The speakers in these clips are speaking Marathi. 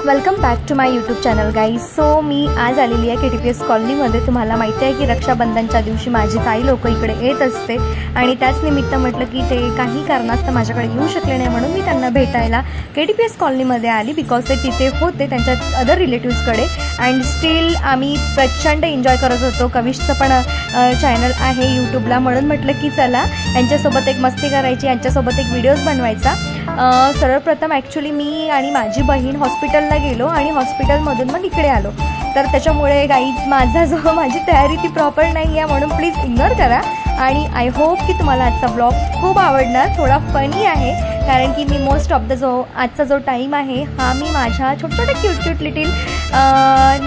Welcome back to my YouTube channel guys. So मी आज आलेली आहे KTPS कॉलनीमध्ये. तुम्हाला माहिती आहे की रक्षाबंधनच्या दिवशी माझी ताई लोक इकडे येत असते आणि त्याच निमित्त म्हटलं की ते काही कारणास्तव माझ्याकडे येऊ शकले नाही, म्हणून मी त्यांना भेटायला KTPS कॉलनीमध्ये आली. बिकॉज ते तिथे होते त्यांच्या अदर रिलेटिव्सकडे अँड स्टील आम्ही प्रचंड एन्जॉय करत होतो. कविशचं पण चॅनल आहे यूट्यूबला, म्हणून म्हटलं की चला यांच्यासोबत एक मस्ती करायची, यांच्यासोबत एक व्हिडिओज बनवायचा. सर्वप्रथम ॲक्च्युली मी आणि माझी बहीण हॉस्पिटलला गेलो आणि हॉस्पिटलमधून मग इकडे आलो. तर त्याच्यामुळे गाईज माझी तयारी ती प्रॉपर नाही आहे, म्हणून प्लीज इग्नोर करा. आणि आय होप की तुम्हाला आजचा ब्लॉग खूप आवडणार. थोडा फनी आहे कारण की मी मोस्ट ऑफ द आजचा जो टाईम आहे हा मी माझ्या छोट्या क्यूट लिटिल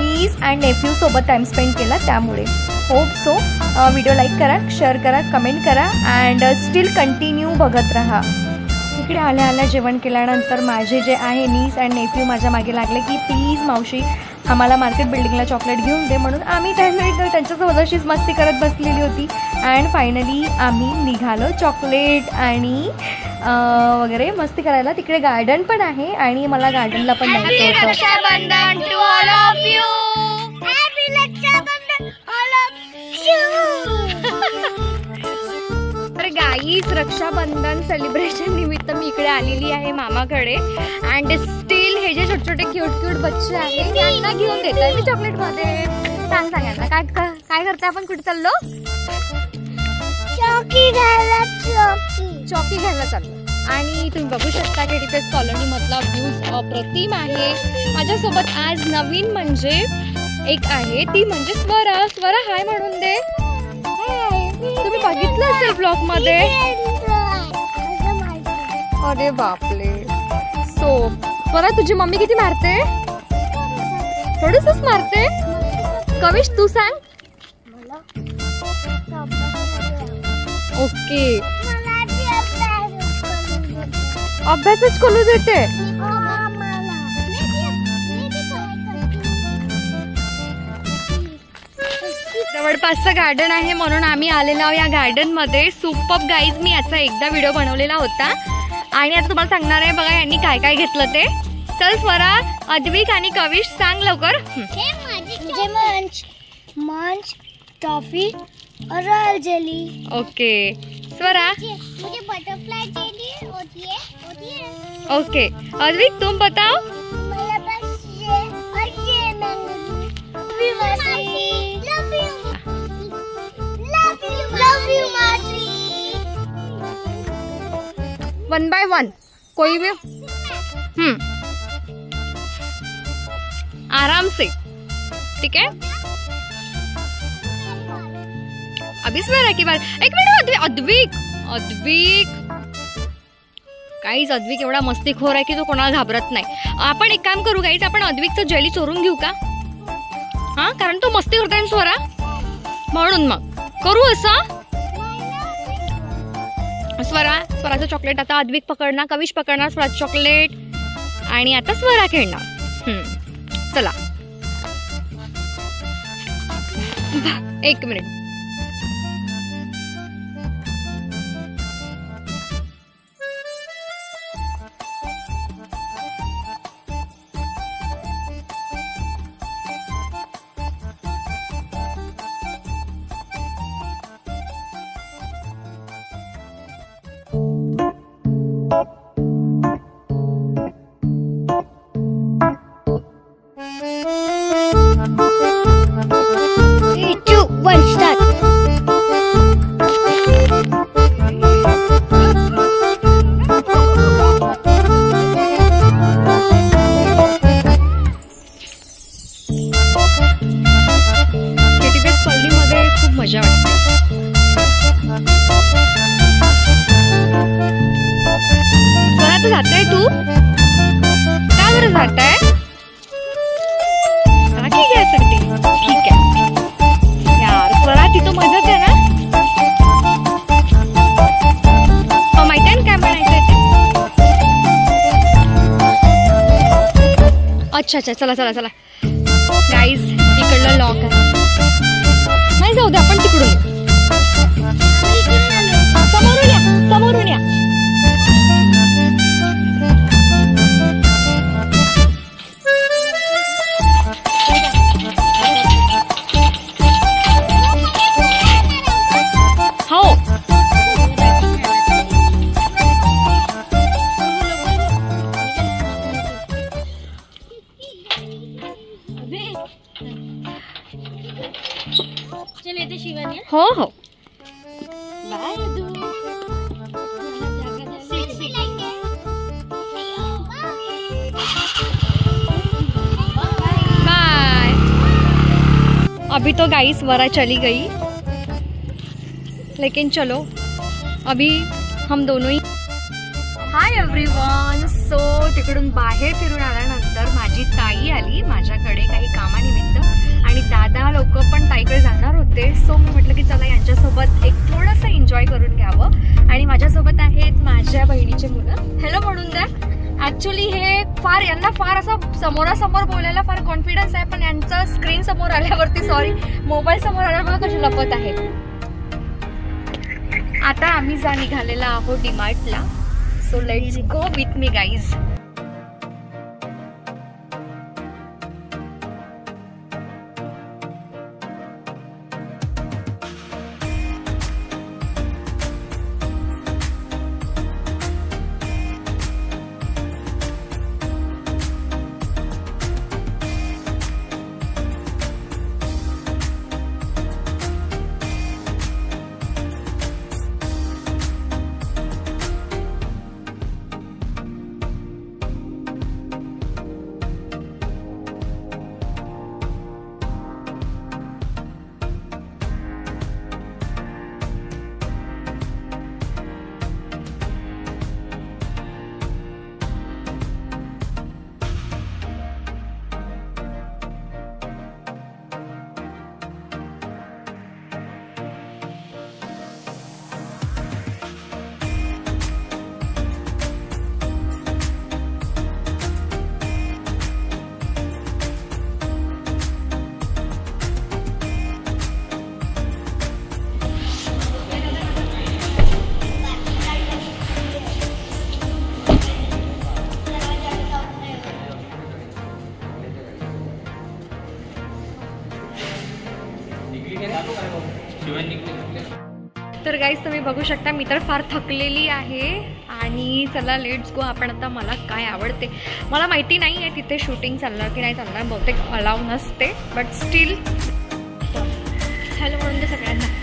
नीस अँड नेफ्यूसोबत टाईम स्पेंड केला. त्यामुळे होप सो व्हिडिओ लाईक करा, शेअर करा, कमेंट करा अँड स्टील कंटिन्यू बघत राहा. इकडे आल्या जेवण केल्यानंतर माझे जे आहे नीस अँड नेफ्यू माझ्या मागे लागले की प्लीज मावशी आम्हाला मार्केट बिल्डिंगला चॉकलेट घेऊन दे, म्हणून आम्ही त्यांच्यासोबत अशीच मस्ती करत बसलेली होती. अँड फायनली आम्ही निघालो चॉकलेट आणि वगैरे मस्ती करायला. तिकडे गार्डन पण आहे आणि मला गार्डनला पण जायचं गाईज. रक्षाबंधन सेलिब्रेशन निमित्त मी इकडे आलेली आहे मामाकडे अँड स्टील हे जे छोटे क्यूट बच्चे आहेत त्यांना घेऊन देत आहे मी चॉकलेटमध्ये. सांग यांना काय करताय आपण, कुठे चाललो? चॉकी घ्यायला चाललो. आणि तुम्ही बघू शकता KTPS कॉलनी मधला व्ह्यूज अप्रतिम आहे. माझ्यासोबत आज नवीन म्हणजे एक आहे, ती म्हणजे स्वरा हाय म्हणून दे. तुम्ही बघितलं असेल ब्लॉग मध्ये. अरे बापले. सो बरं, तुझी मम्मी किती मारते? थोडंसंच मारते. कविश तू सांग. ओके, अभ्यासच करू देते. जवळपासचं गार्डन आहे म्हणून आम्ही आलेलो आहोत या गार्डन मध्ये. Superb guys. मी याचा एकदा व्हिडिओ बनवलेला होता आणि आता तुम्हाला सांगणार आहे बघा यांनी काय काय घेतलं ते. चल स्वरा, अद्विक आणि कविश सांग लवकर. मंच टॉफी और रॉयल जेली. ओके स्वरा. मुझे बटरफ्लाई जेली होती है. ओके अद्विक तुम बताओ. मेरे पास ये और ये मैंगो मासी. लव यू मासी. 1 by 1 कोई भी. आराम से, ठीक है. अभी स्वरा की बात. एक मिनिट अद्विक गाईज. अद्विक एवढा मस्तीखोर आहे की तो कोणाला घाबरत नाही. आपण एक काम करू गाईज, आपण अद्विकचं जेली चोरून घेऊ का? हा, कारण तो मस्ती करतोय स्वरा, म्हणून मग करू असं. स्वराचं चॉकलेट आता अद्विक पकडणार, कविश पकडणार स्वराचं चॉकलेट आणि आता स्वरा खेळणार. चला 1 मिनिट. मजा वाटते. स्वरा तू जाताय, तू का बरं जाताय? काठी घ्यायसाठी. ठीक आहे यार स्वरा, ती तो मजाच आहे ना. माहिती आहे ना काय म्हणायचंय ते. अच्छा चला गाईज. इकडलं लॉक आहे. नाही जाऊ दे, आपण तिकडून समोरून या. Bye bye. अभी तो गाइस वरा चली गई, लेकिन चलो अभी हम दोनों ही। हाय एव्हरीवन, सो तिकडून बाहेर फिरून आल्यानंतर माझी ताई आली माझ्याकडे काही कामानिमित्त आणि दादा लोक पण ताईकडे जाणार होते। सो मी म्हटलं की चला यांच्यासोबत एक थोडंसं एन्जॉय करून घ्यावं। आणि माझ्यासोबत आहेत माझ्या बहिणीचे मुलं, हॅलो म्हणून द्या। ऍक्च्युली हे यांना फार असं समोरासमोर बोलायला फार कॉन्फिडन्स आहे, पण यांचं स्क्रीन समोर आल्यावरती सॉरी मोबाईल समोर आल्यावर मला कशी लपत आहे। आता आम्ही निघालेला आहोत डीमार्टला, so let's go with me guys. तर गाईज तुम्ही बघू शकता मी तर फार थकलेली आहे आणि चला लेट्स गो। आपण आता मला काय आवडते मला माहिती नाही आहे तिथे शूटिंग चालणार की नाही चालणार, बहुतेक अलाव नसते, बट स्टील हॅलो म्हणून ते सगळ्यांना।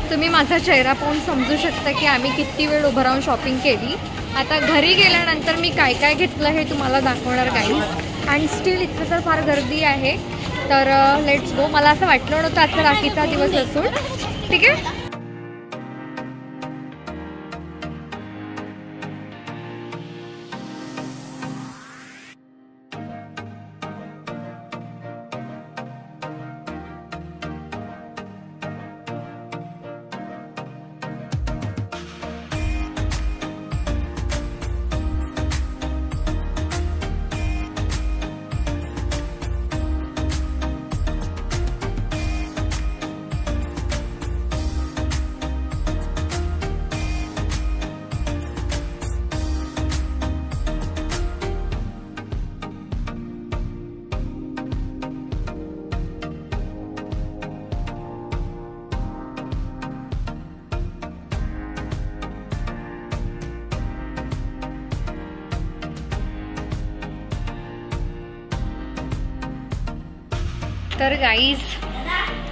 तुम्ही माझा चेहरा पाहून समजू शकता की आम्ही किती वेळ उभं राहून शॉपिंग केली। आता घरी गेल्यानंतर मी काय काय घेतलं हे तुम्हाला दाखवणार गाईज। आणि स्टील इथं तर फार गर्दी आहे, तर लेट्स गो। मला असं वाटलं नव्हतं आजचा राखीचा दिवस असून, ठीक आहे। तर गाईज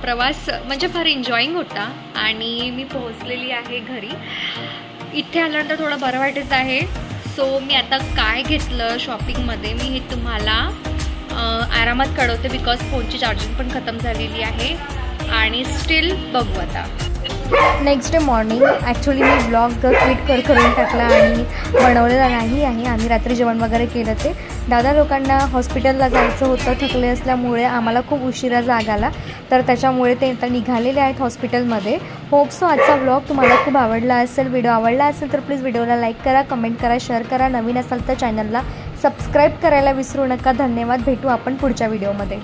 प्रवास म्हणजे फार एन्जॉईंग होता आणि मी पोहोचलेली आहे घरी। इथे आल्यानंतर थोडं बरं वाटत आहे। सो मी आता काय घेतलं शॉपिंगमध्ये मी हे तुम्हाला आरामात कळवते, बिकॉज फोनची चार्जिंग पण खतम झालेली आहे आणि स्टील बघू आता। नेक्स्ट डे मॉर्निंग ॲक्च्युली मी ब्लॉग क्विट करून टाकला आणि बनवलेला नाही आहे। आम्ही रात्री जेवण वगैरे केलं ते दादा लोकांना हॉस्पिटलला जायचं होतं, थकले असल्यामुळे आम्हाला खूप उशिरा जाग आला, तर त्याच्यामुळे ते आता निघालेले आहेत हॉस्पिटलमध्ये। होप सो आजचा ब्लॉग तुम्हाला खूप आवडला असेल। व्हिडिओ आवडला असेल तर प्लीज व्हिडिओला लाईक करा, कमेंट करा, शेअर करा। नवीन असाल तर चॅनलला सबस्क्राईब करायला विसरू नका। धन्यवाद, भेटू आपण पुढच्या व्हिडिओमध्ये।